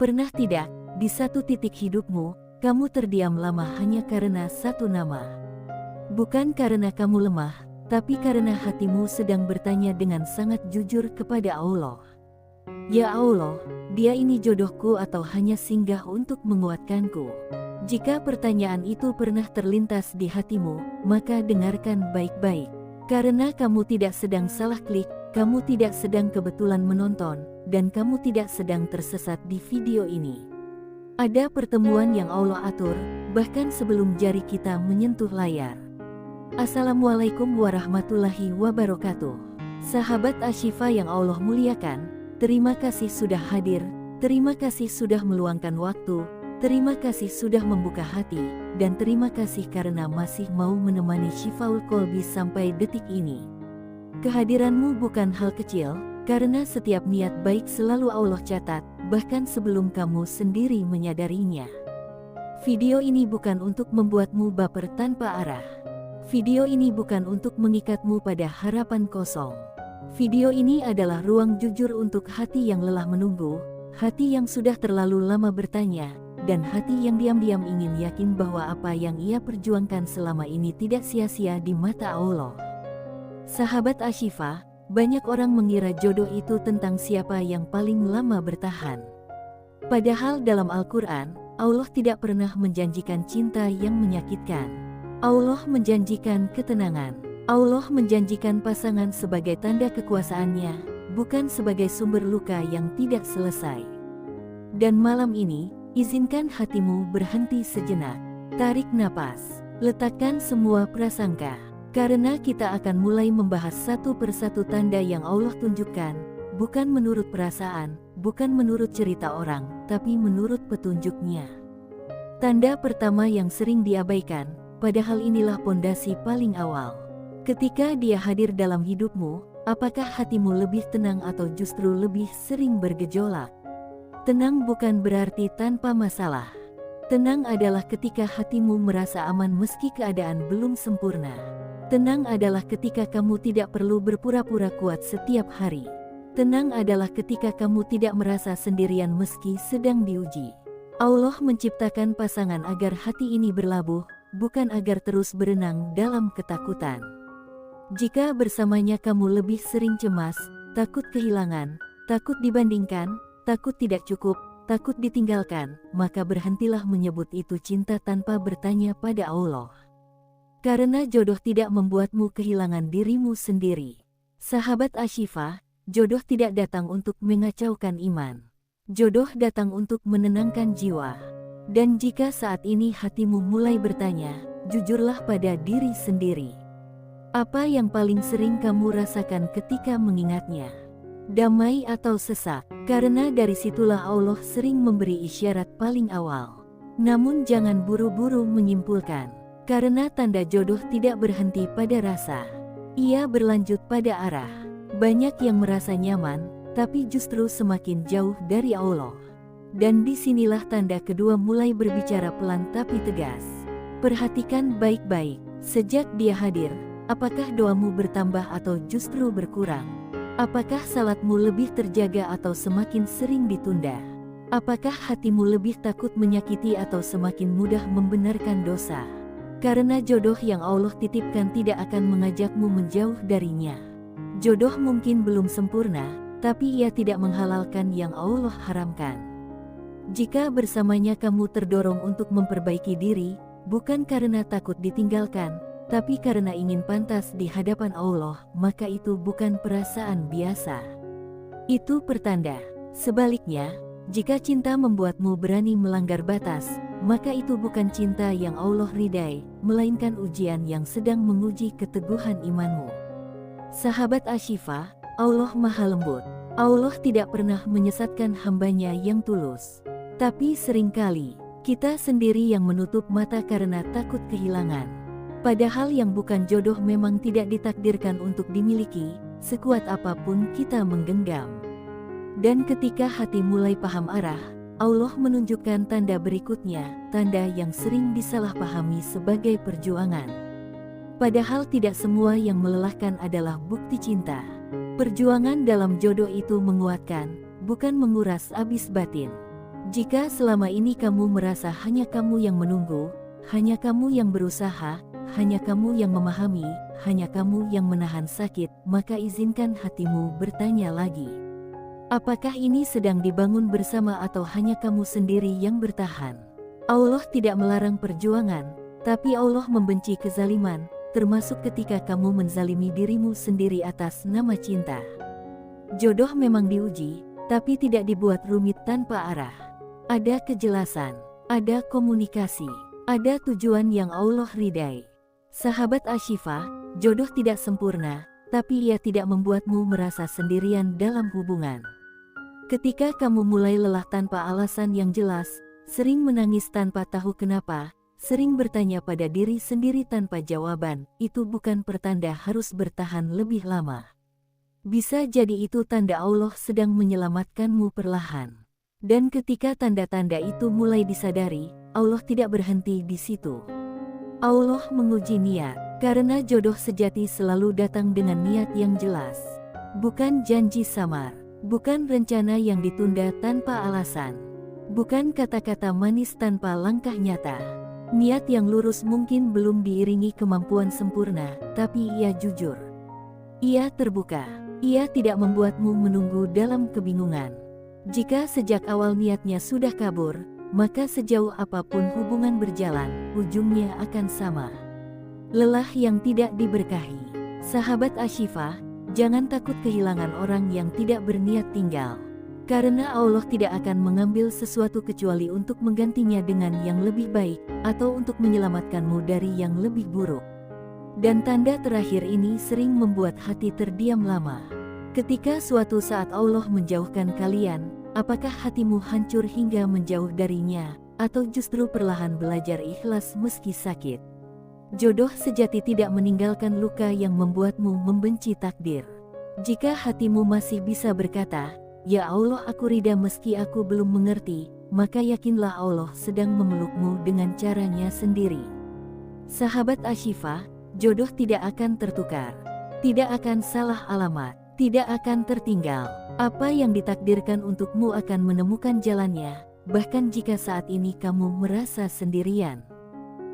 Pernah tidak, di satu titik hidupmu, kamu terdiam lama hanya karena satu nama? Bukan karena kamu lemah, tapi karena hatimu sedang bertanya dengan sangat jujur kepada Allah. Ya Allah, dia ini jodohku atau hanya singgah untuk menguatkanku? Jika pertanyaan itu pernah terlintas di hatimu, maka dengarkan baik-baik. Karena kamu tidak sedang salah klik, kamu tidak sedang kebetulan menonton, dan kamu tidak sedang tersesat di video ini. Ada pertemuan yang Allah atur, bahkan sebelum jari kita menyentuh layar. Assalamualaikum warahmatullahi wabarakatuh. Sahabat Ashifa yang Allah muliakan, terima kasih sudah hadir, terima kasih sudah meluangkan waktu, terima kasih sudah membuka hati, dan terima kasih karena masih mau menemani Syifaul Qalbi sampai detik ini. Kehadiranmu bukan hal kecil, karena setiap niat baik selalu Allah catat, bahkan sebelum kamu sendiri menyadarinya. Video ini bukan untuk membuatmu baper tanpa arah. Video ini bukan untuk mengikatmu pada harapan kosong. Video ini adalah ruang jujur untuk hati yang lelah menunggu, hati yang sudah terlalu lama bertanya, dan hati yang diam-diam ingin yakin bahwa apa yang ia perjuangkan selama ini tidak sia-sia di mata Allah. Sahabat Ashifa, banyak orang mengira jodoh itu tentang siapa yang paling lama bertahan. Padahal dalam Al-Quran, Allah tidak pernah menjanjikan cinta yang menyakitkan. Allah menjanjikan ketenangan. Allah menjanjikan pasangan sebagai tanda kekuasaannya, bukan sebagai sumber luka yang tidak selesai. Dan malam ini, izinkan hatimu berhenti sejenak. Tarik napas, letakkan semua prasangka. Karena kita akan mulai membahas satu persatu tanda yang Allah tunjukkan, bukan menurut perasaan, bukan menurut cerita orang, tapi menurut petunjuknya. Tanda pertama yang sering diabaikan, padahal inilah pondasi paling awal. Ketika dia hadir dalam hidupmu, apakah hatimu lebih tenang atau justru lebih sering bergejolak? Tenang bukan berarti tanpa masalah. Tenang adalah ketika hatimu merasa aman meski keadaan belum sempurna. Tenang adalah ketika kamu tidak perlu berpura-pura kuat setiap hari. Tenang adalah ketika kamu tidak merasa sendirian meski sedang diuji. Allah menciptakan pasangan agar hati ini berlabuh, bukan agar terus berenang dalam ketakutan. Jika bersamanya kamu lebih sering cemas, takut kehilangan, takut dibandingkan, takut tidak cukup, takut ditinggalkan, maka berhentilah menyebut itu cinta tanpa bertanya pada Allah. Karena jodoh tidak membuatmu kehilangan dirimu sendiri. Sahabat Ashifa, jodoh tidak datang untuk mengacaukan iman. Jodoh datang untuk menenangkan jiwa. Dan jika saat ini hatimu mulai bertanya, jujurlah pada diri sendiri. Apa yang paling sering kamu rasakan ketika mengingatnya? Damai atau sesak? Karena dari situlah Allah sering memberi isyarat paling awal. Namun jangan buru-buru menyimpulkan. Karena tanda jodoh tidak berhenti pada rasa. Ia berlanjut pada arah. Banyak yang merasa nyaman, tapi justru semakin jauh dari Allah. Dan disinilah tanda kedua mulai berbicara pelan tapi tegas. Perhatikan baik-baik, sejak dia hadir, apakah doamu bertambah atau justru berkurang? Apakah salatmu lebih terjaga atau semakin sering ditunda? Apakah hatimu lebih takut menyakiti atau semakin mudah membenarkan dosa? Karena jodoh yang Allah titipkan tidak akan mengajakmu menjauh darinya. Jodoh mungkin belum sempurna, tapi ia tidak menghalalkan yang Allah haramkan. Jika bersamanya kamu terdorong untuk memperbaiki diri, bukan karena takut ditinggalkan, tapi karena ingin pantas di hadapan Allah, maka itu bukan perasaan biasa. Itu pertanda. Sebaliknya, jika cinta membuatmu berani melanggar batas, maka itu bukan cinta yang Allah ridai, melainkan ujian yang sedang menguji keteguhan imanmu. Sahabat Ashifa, Allah Maha Lembut. Allah tidak pernah menyesatkan hambanya yang tulus. Tapi seringkali, kita sendiri yang menutup mata karena takut kehilangan. Padahal yang bukan jodoh memang tidak ditakdirkan untuk dimiliki, sekuat apapun kita menggenggam. Dan ketika hati mulai paham arah, Allah menunjukkan tanda berikutnya, tanda yang sering disalahpahami sebagai perjuangan. Padahal tidak semua yang melelahkan adalah bukti cinta. Perjuangan dalam jodoh itu menguatkan, bukan menguras abis batin. Jika selama ini kamu merasa hanya kamu yang menunggu, hanya kamu yang berusaha, hanya kamu yang memahami, hanya kamu yang menahan sakit, maka izinkan hatimu bertanya lagi. Apakah ini sedang dibangun bersama atau hanya kamu sendiri yang bertahan? Allah tidak melarang perjuangan, tapi Allah membenci kezaliman, termasuk ketika kamu menzalimi dirimu sendiri atas nama cinta. Jodoh memang diuji, tapi tidak dibuat rumit tanpa arah. Ada kejelasan, ada komunikasi, ada tujuan yang Allah ridai. Sahabat Ashifa, jodoh tidak sempurna, tapi ia tidak membuatmu merasa sendirian dalam hubungan. Ketika kamu mulai lelah tanpa alasan yang jelas, sering menangis tanpa tahu kenapa, sering bertanya pada diri sendiri tanpa jawaban, itu bukan pertanda harus bertahan lebih lama. Bisa jadi itu tanda Allah sedang menyelamatkanmu perlahan. Dan ketika tanda-tanda itu mulai disadari, Allah tidak berhenti di situ. Allah menguji niat, karena jodoh sejati selalu datang dengan niat yang jelas. Bukan janji samar, bukan rencana yang ditunda tanpa alasan, bukan kata-kata manis tanpa langkah nyata. Niat yang lurus mungkin belum diiringi kemampuan sempurna, tapi ia jujur. Ia terbuka, ia tidak membuatmu menunggu dalam kebingungan. Jika sejak awal niatnya sudah kabur, maka sejauh apapun hubungan berjalan, ujungnya akan sama. Lelah yang tidak diberkahi. Sahabat Ashifa, jangan takut kehilangan orang yang tidak berniat tinggal. Karena Allah tidak akan mengambil sesuatu kecuali untuk menggantinya dengan yang lebih baik, atau untuk menyelamatkanmu dari yang lebih buruk. Dan tanda terakhir ini sering membuat hati terdiam lama. Ketika suatu saat Allah menjauhkan kalian, apakah hatimu hancur hingga menjauh darinya, atau justru perlahan belajar ikhlas meski sakit? Jodoh sejati tidak meninggalkan luka yang membuatmu membenci takdir. Jika hatimu masih bisa berkata, "Ya Allah, aku ridha meski aku belum mengerti," maka yakinlah Allah sedang memelukmu dengan caranya sendiri. Sahabat Ashifa, jodoh tidak akan tertukar, tidak akan salah alamat, tidak akan tertinggal. Apa yang ditakdirkan untukmu akan menemukan jalannya, bahkan jika saat ini kamu merasa sendirian.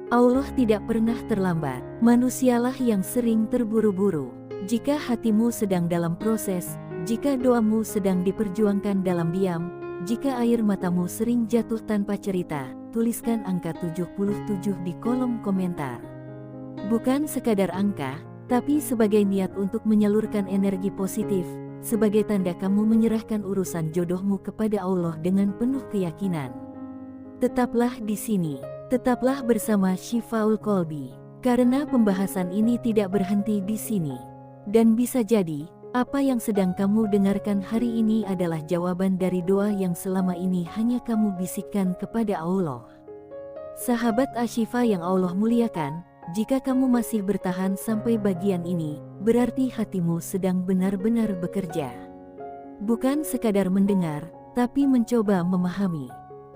Allah tidak pernah terlambat, manusialah yang sering terburu-buru. Jika hatimu sedang dalam proses, jika doamu sedang diperjuangkan dalam diam, jika air matamu sering jatuh tanpa cerita, tuliskan angka 77 di kolom komentar. Bukan sekadar angka, tapi sebagai niat untuk menyalurkan energi positif, sebagai tanda kamu menyerahkan urusan jodohmu kepada Allah dengan penuh keyakinan. Tetaplah di sini, tetaplah bersama Shifaul Qalbi, karena pembahasan ini tidak berhenti di sini. Dan bisa jadi, apa yang sedang kamu dengarkan hari ini adalah jawaban dari doa yang selama ini hanya kamu bisikkan kepada Allah. Sahabat Ashifa yang Allah muliakan, jika kamu masih bertahan sampai bagian ini, berarti hatimu sedang benar-benar bekerja. Bukan sekadar mendengar, tapi mencoba memahami.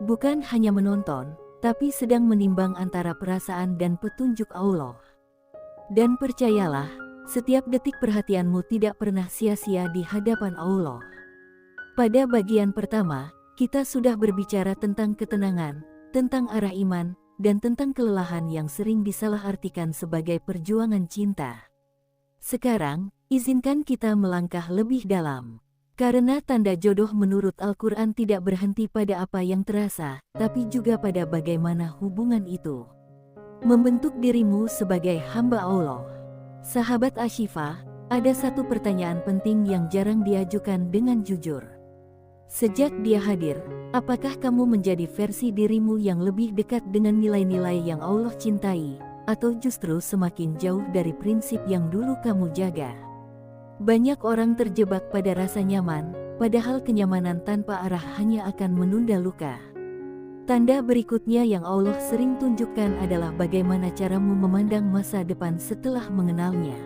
Bukan hanya menonton, tapi sedang menimbang antara perasaan dan petunjuk Allah. Dan percayalah, setiap detik perhatianmu tidak pernah sia-sia di hadapan Allah. Pada bagian pertama, kita sudah berbicara tentang ketenangan, tentang arah iman, dan tentang kelelahan yang sering disalahartikan sebagai perjuangan cinta. Sekarang, izinkan kita melangkah lebih dalam. Karena tanda jodoh menurut Al-Quran tidak berhenti pada apa yang terasa, tapi juga pada bagaimana hubungan itu membentuk dirimu sebagai hamba Allah. Sahabat Ashifa, ada satu pertanyaan penting yang jarang diajukan dengan jujur. Sejak dia hadir, apakah kamu menjadi versi dirimu yang lebih dekat dengan nilai-nilai yang Allah cintai, atau justru semakin jauh dari prinsip yang dulu kamu jaga? Banyak orang terjebak pada rasa nyaman, padahal kenyamanan tanpa arah hanya akan menunda luka. Tanda berikutnya yang Allah sering tunjukkan adalah bagaimana caramu memandang masa depan setelah mengenalnya.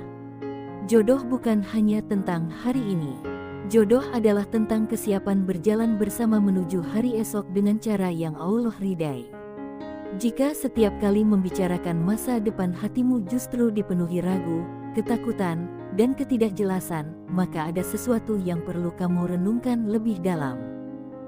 Jodoh bukan hanya tentang hari ini. Jodoh adalah tentang kesiapan berjalan bersama menuju hari esok dengan cara yang Allah ridai. Jika setiap kali membicarakan masa depan hatimu justru dipenuhi ragu, ketakutan, dan ketidakjelasan, maka ada sesuatu yang perlu kamu renungkan lebih dalam.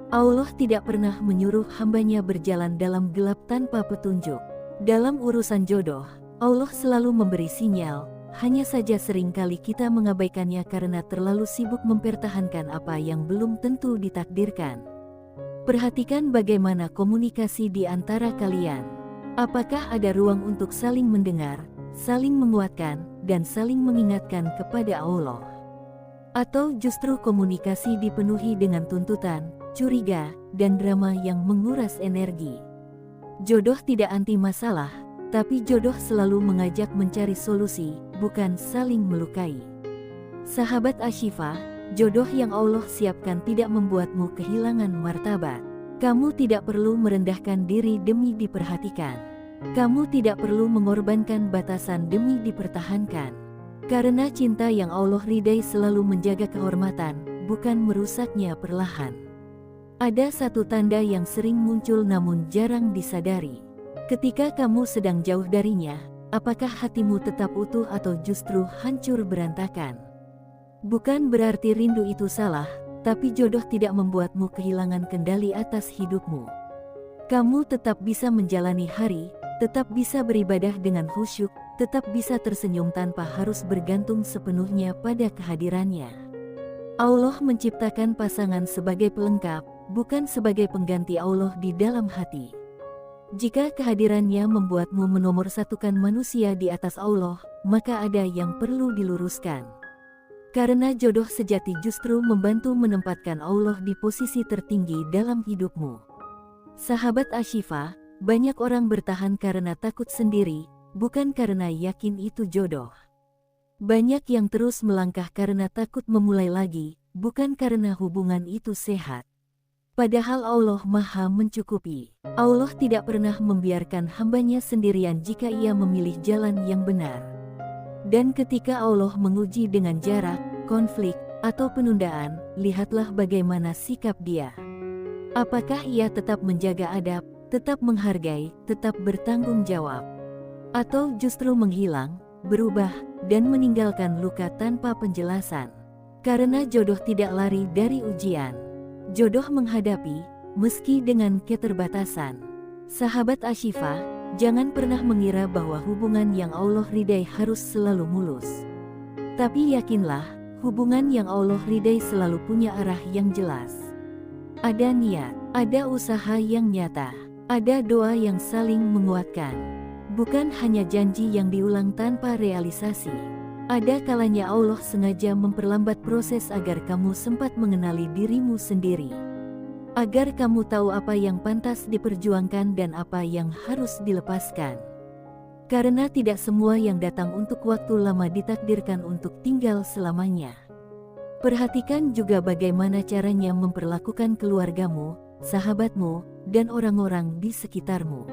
Allah tidak pernah menyuruh hambanya berjalan dalam gelap tanpa petunjuk. Dalam urusan jodoh, Allah selalu memberi sinyal, hanya saja seringkali kita mengabaikannya karena terlalu sibuk mempertahankan apa yang belum tentu ditakdirkan. Perhatikan bagaimana komunikasi di antara kalian. Apakah ada ruang untuk saling mendengar, saling menguatkan, dan saling mengingatkan kepada Allah? Atau justru komunikasi dipenuhi dengan tuntutan, curiga, dan drama yang menguras energi? Jodoh tidak anti masalah, tapi jodoh selalu mengajak mencari solusi, bukan saling melukai. Sahabat Ashifa, jodoh yang Allah siapkan tidak membuatmu kehilangan martabat. Kamu tidak perlu merendahkan diri demi diperhatikan. Kamu tidak perlu mengorbankan batasan demi dipertahankan. Karena cinta yang Allah ridai selalu menjaga kehormatan, bukan merusaknya perlahan. Ada satu tanda yang sering muncul namun jarang disadari. Ketika kamu sedang jauh darinya, apakah hatimu tetap utuh atau justru hancur berantakan? Bukan berarti rindu itu salah, tapi jodoh tidak membuatmu kehilangan kendali atas hidupmu. Kamu tetap bisa menjalani hari, tetap bisa beribadah dengan khusyuk, tetap bisa tersenyum tanpa harus bergantung sepenuhnya pada kehadirannya. Allah menciptakan pasangan sebagai pelengkap, bukan sebagai pengganti Allah di dalam hati. Jika kehadirannya membuatmu menomorsatukan manusia di atas Allah, maka ada yang perlu diluruskan. Karena jodoh sejati justru membantu menempatkan Allah di posisi tertinggi dalam hidupmu. Sahabat Ashifa, banyak orang bertahan karena takut sendiri, bukan karena yakin itu jodoh. Banyak yang terus melangkah karena takut memulai lagi, bukan karena hubungan itu sehat. Padahal Allah Maha mencukupi. Allah tidak pernah membiarkan hambanya sendirian jika ia memilih jalan yang benar. Dan ketika Allah menguji dengan jarak, konflik, atau penundaan, lihatlah bagaimana sikap dia. Apakah ia tetap menjaga adab, tetap menghargai, tetap bertanggung jawab? Atau justru menghilang, berubah, dan meninggalkan luka tanpa penjelasan? Karena jodoh tidak lari dari ujian. Jodoh menghadapi, meski dengan keterbatasan. Sahabat Ashifa, jangan pernah mengira bahwa hubungan yang Allah ridai harus selalu mulus. Tapi yakinlah, hubungan yang Allah ridai selalu punya arah yang jelas. Ada niat, ada usaha yang nyata, ada doa yang saling menguatkan. Bukan hanya janji yang diulang tanpa realisasi. Ada kalanya Allah sengaja memperlambat proses agar kamu sempat mengenali dirimu sendiri. Agar kamu tahu apa yang pantas diperjuangkan dan apa yang harus dilepaskan. Karena tidak semua yang datang untuk waktu lama ditakdirkan untuk tinggal selamanya. Perhatikan juga bagaimana caranya memperlakukan keluargamu, sahabatmu, dan orang-orang di sekitarmu.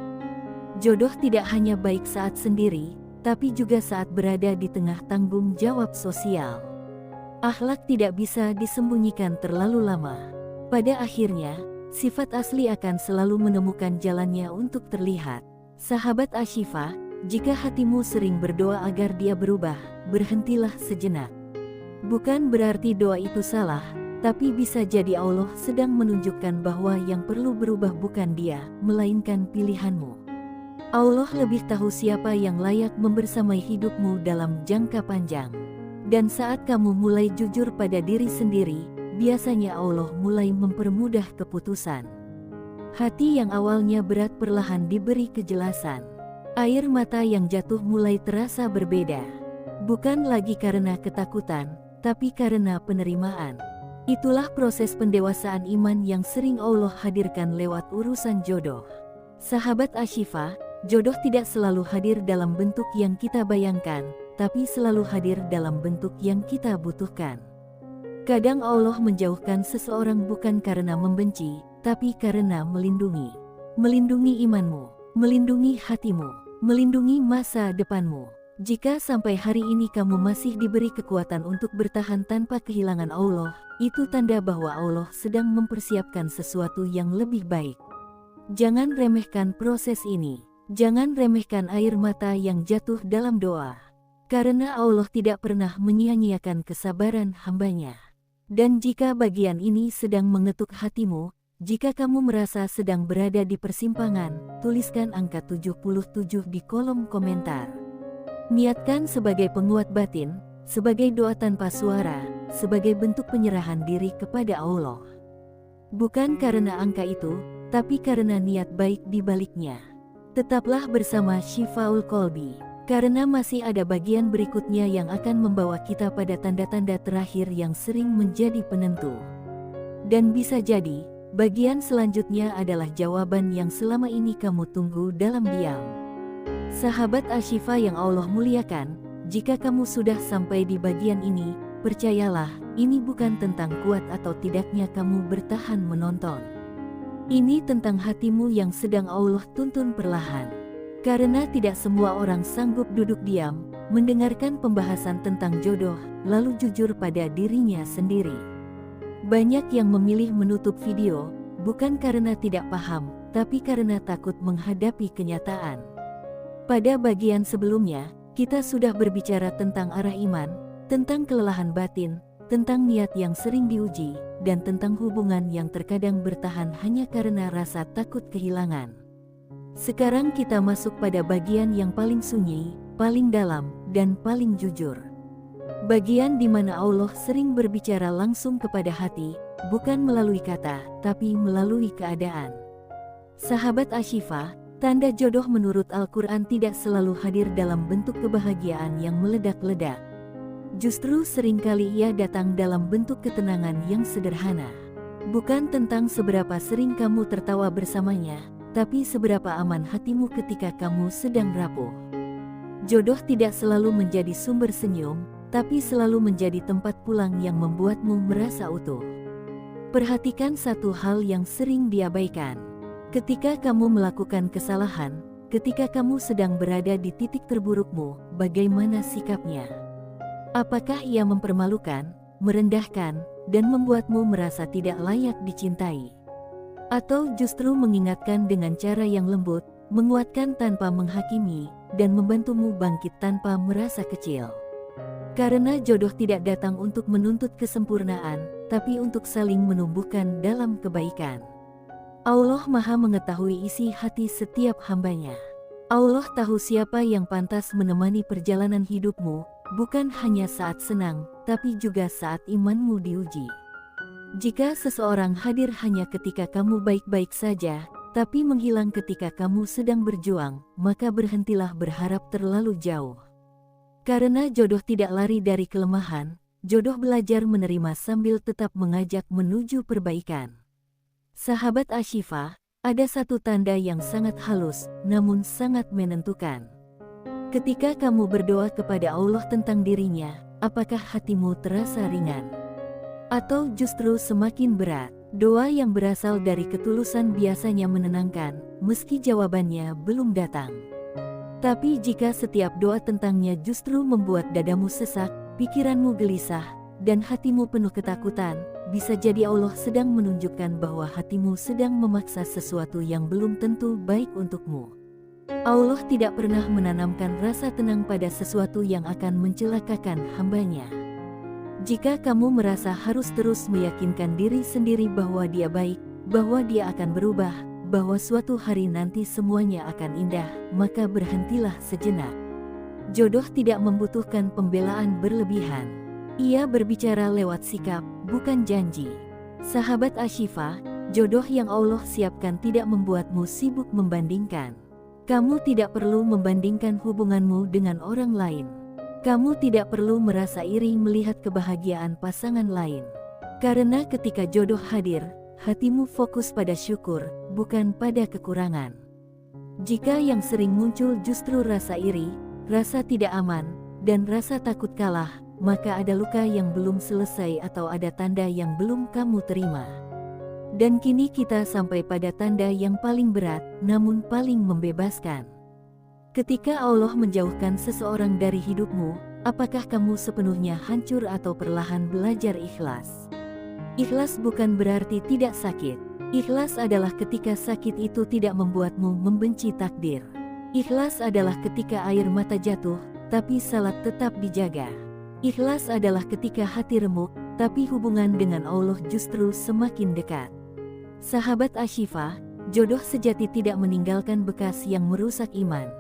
Jodoh tidak hanya baik saat sendiri, tapi juga saat berada di tengah tanggung jawab sosial. Akhlak tidak bisa disembunyikan terlalu lama. Pada akhirnya, sifat asli akan selalu menemukan jalannya untuk terlihat. Sahabat Ashifa, jika hatimu sering berdoa agar dia berubah, berhentilah sejenak. Bukan berarti doa itu salah, tapi bisa jadi Allah sedang menunjukkan bahwa yang perlu berubah bukan dia, melainkan pilihanmu. Allah lebih tahu siapa yang layak membersamai hidupmu dalam jangka panjang. Dan saat kamu mulai jujur pada diri sendiri, biasanya Allah mulai mempermudah keputusan. Hati yang awalnya berat perlahan diberi kejelasan. Air mata yang jatuh mulai terasa berbeda. Bukan lagi karena ketakutan, tapi karena penerimaan. Itulah proses pendewasaan iman yang sering Allah hadirkan lewat urusan jodoh. Sahabat Ashifa, jodoh tidak selalu hadir dalam bentuk yang kita bayangkan, tapi selalu hadir dalam bentuk yang kita butuhkan. Kadang Allah menjauhkan seseorang bukan karena membenci, tapi karena melindungi. Melindungi imanmu, melindungi hatimu, melindungi masa depanmu. Jika sampai hari ini kamu masih diberi kekuatan untuk bertahan tanpa kehilangan Allah, itu tanda bahwa Allah sedang mempersiapkan sesuatu yang lebih baik. Jangan remehkan proses ini. Jangan remehkan air mata yang jatuh dalam doa. Karena Allah tidak pernah menyia-nyiakan kesabaran hambanya. Dan jika bagian ini sedang mengetuk hatimu, Jika kamu merasa sedang berada di persimpangan, tuliskan angka 77 di kolom komentar. Niatkan sebagai penguat batin, sebagai doa tanpa suara, sebagai bentuk penyerahan diri kepada Allah. Bukan karena angka itu, tapi karena niat baik di baliknya. Tetaplah bersama Syifaul Qalbi, karena masih ada bagian berikutnya yang akan membawa kita pada tanda-tanda terakhir yang sering menjadi penentu. Dan bisa jadi, bagian selanjutnya adalah jawaban yang selama ini kamu tunggu dalam diam. Sahabat Ashifa yang Allah muliakan, jika kamu sudah sampai di bagian ini, percayalah, ini bukan tentang kuat atau tidaknya kamu bertahan menonton. Ini tentang hatimu yang sedang Allah tuntun perlahan. Karena tidak semua orang sanggup duduk diam, mendengarkan pembahasan tentang jodoh, lalu jujur pada dirinya sendiri. Banyak yang memilih menutup video, bukan karena tidak paham, tapi karena takut menghadapi kenyataan. Pada bagian sebelumnya, kita sudah berbicara tentang arah iman, tentang kelelahan batin, tentang niat yang sering diuji, dan tentang hubungan yang terkadang bertahan hanya karena rasa takut kehilangan. Sekarang kita masuk pada bagian yang paling sunyi, paling dalam, dan paling jujur. Bagian di mana Allah sering berbicara langsung kepada hati, bukan melalui kata, tapi melalui keadaan. Sahabat Ashifa, tanda jodoh menurut Al-Quran tidak selalu hadir dalam bentuk kebahagiaan yang meledak-ledak. Justru seringkali ia datang dalam bentuk ketenangan yang sederhana. Bukan tentang seberapa sering kamu tertawa bersamanya, tapi seberapa aman hatimu ketika kamu sedang rapuh. Jodoh tidak selalu menjadi sumber senyum, tapi selalu menjadi tempat pulang yang membuatmu merasa utuh. Perhatikan satu hal yang sering diabaikan. Ketika kamu melakukan kesalahan, ketika kamu sedang berada di titik terburukmu, bagaimana sikapnya? Apakah ia mempermalukan, merendahkan, dan membuatmu merasa tidak layak dicintai? Atau justru mengingatkan dengan cara yang lembut, menguatkan tanpa menghakimi, dan membantumu bangkit tanpa merasa kecil? Karena jodoh tidak datang untuk menuntut kesempurnaan, tapi untuk saling menumbuhkan dalam kebaikan. Allah Maha mengetahui isi hati setiap hambanya. Allah tahu siapa yang pantas menemani perjalanan hidupmu, bukan hanya saat senang, tapi juga saat imanmu diuji. Jika seseorang hadir hanya ketika kamu baik-baik saja, tapi menghilang ketika kamu sedang berjuang, maka berhentilah berharap terlalu jauh. Karena jodoh tidak lari dari kelemahan, jodoh belajar menerima sambil tetap mengajak menuju perbaikan. Sahabat Ashifa, ada satu tanda yang sangat halus, namun sangat menentukan. Ketika kamu berdoa kepada Allah tentang dirinya, apakah hatimu terasa ringan? Atau justru semakin berat? Doa yang berasal dari ketulusan biasanya menenangkan, meski jawabannya belum datang. Tapi jika setiap doa tentangnya justru membuat dadamu sesak, pikiranmu gelisah, dan hatimu penuh ketakutan, bisa jadi Allah sedang menunjukkan bahwa hatimu sedang memaksa sesuatu yang belum tentu baik untukmu. Allah tidak pernah menanamkan rasa tenang pada sesuatu yang akan mencelakakan hambanya. Jika kamu merasa harus terus meyakinkan diri sendiri bahwa dia baik, bahwa dia akan berubah, bahwa suatu hari nanti semuanya akan indah, maka berhentilah sejenak. Jodoh tidak membutuhkan pembelaan berlebihan. Ia berbicara lewat sikap, bukan janji. Sahabat Ashifa, jodoh yang Allah siapkan tidak membuatmu sibuk membandingkan. Kamu tidak perlu membandingkan hubunganmu dengan orang lain. Kamu tidak perlu merasa iri melihat kebahagiaan pasangan lain. Karena ketika jodoh hadir, hatimu fokus pada syukur, bukan pada kekurangan. Jika yang sering muncul justru rasa iri, rasa tidak aman, dan rasa takut kalah, maka ada luka yang belum selesai atau ada tanda yang belum kamu terima. Dan kini kita sampai pada tanda yang paling berat, namun paling membebaskan. Ketika Allah menjauhkan seseorang dari hidupmu, apakah kamu sepenuhnya hancur atau perlahan belajar ikhlas? Ikhlas bukan berarti tidak sakit. Ikhlas adalah ketika sakit itu tidak membuatmu membenci takdir. Ikhlas adalah ketika air mata jatuh, tapi salat tetap dijaga. Ikhlas adalah ketika hati remuk, tapi hubungan dengan Allah justru semakin dekat. Sahabat Ashifa, jodoh sejati tidak meninggalkan bekas yang merusak iman.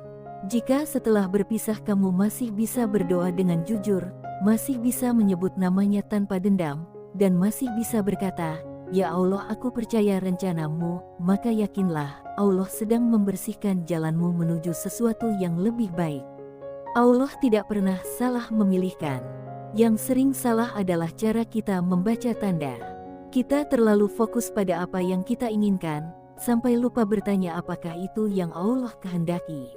Jika setelah berpisah kamu masih bisa berdoa dengan jujur, masih bisa menyebut namanya tanpa dendam, dan masih bisa berkata, "Ya Allah, aku percaya rencanamu," maka yakinlah, Allah sedang membersihkan jalanmu menuju sesuatu yang lebih baik. Allah tidak pernah salah memilihkan. Yang sering salah adalah cara kita membaca tanda. Kita terlalu fokus pada apa yang kita inginkan, sampai lupa bertanya apakah itu yang Allah kehendaki.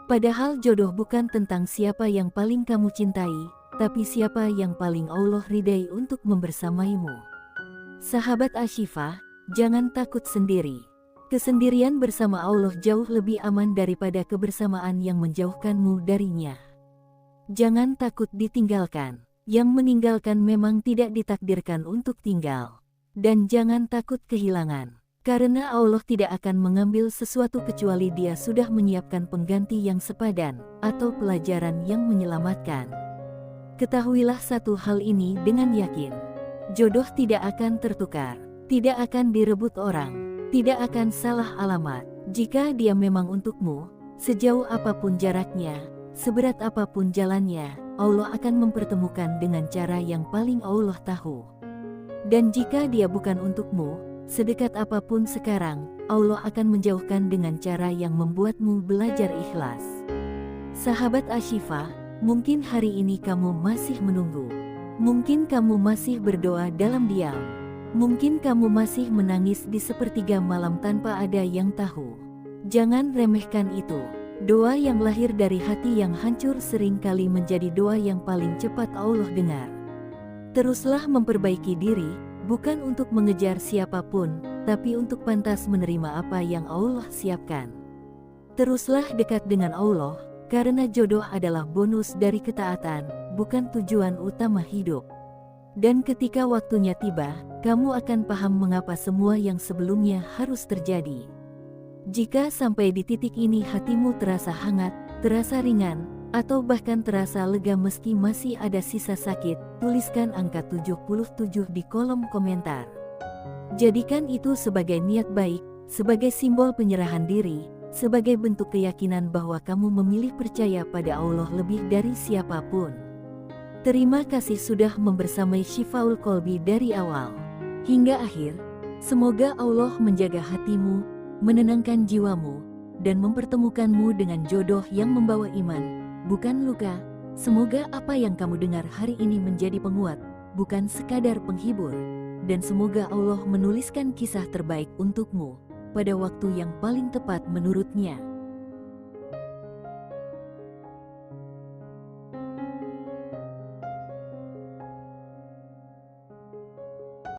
Padahal jodoh bukan tentang siapa yang paling kamu cintai, tapi siapa yang paling Allah ridai untuk membersamaimu. Sahabat Ashifa, jangan takut sendiri. Kesendirian bersama Allah jauh lebih aman daripada kebersamaan yang menjauhkanmu darinya. Jangan takut ditinggalkan. Yang meninggalkan memang tidak ditakdirkan untuk tinggal. Dan jangan takut kehilangan. Karena Allah tidak akan mengambil sesuatu kecuali Dia sudah menyiapkan pengganti yang sepadan, atau pelajaran yang menyelamatkan. Ketahuilah satu hal ini dengan yakin. Jodoh tidak akan tertukar, tidak akan direbut orang, tidak akan salah alamat. Jika dia memang untukmu, sejauh apapun jaraknya, seberat apapun jalannya, Allah akan mempertemukan dengan cara yang paling Allah tahu. Dan jika dia bukan untukmu, sedekat apapun sekarang, Allah akan menjauhkan dengan cara yang membuatmu belajar ikhlas. Sahabat Ashifa, mungkin hari ini kamu masih menunggu. Mungkin kamu masih berdoa dalam diam. Mungkin kamu masih menangis di sepertiga malam tanpa ada yang tahu. Jangan remehkan itu. Doa yang lahir dari hati yang hancur seringkali menjadi doa yang paling cepat Allah dengar. Teruslah memperbaiki diri, bukan untuk mengejar siapapun, tapi untuk pantas menerima apa yang Allah siapkan. Teruslah dekat dengan Allah, karena jodoh adalah bonus dari ketaatan, bukan tujuan utama hidup. Dan ketika waktunya tiba, kamu akan paham mengapa semua yang sebelumnya harus terjadi. Jika sampai di titik ini hatimu terasa hangat, terasa ringan, atau bahkan terasa lega meski masih ada sisa sakit, tuliskan angka 77 di kolom komentar. Jadikan itu sebagai niat baik, sebagai simbol penyerahan diri, sebagai bentuk keyakinan bahwa kamu memilih percaya pada Allah lebih dari siapapun. Terima kasih sudah membersamai Shifaul Qalbi dari awal hingga akhir. Semoga Allah menjaga hatimu, menenangkan jiwamu, dan mempertemukanmu dengan jodoh yang membawa iman, bukan luka. Semoga apa yang kamu dengar hari ini menjadi penguat, bukan sekadar penghibur. Dan semoga Allah menuliskan kisah terbaik untukmu pada waktu yang paling tepat menurutnya.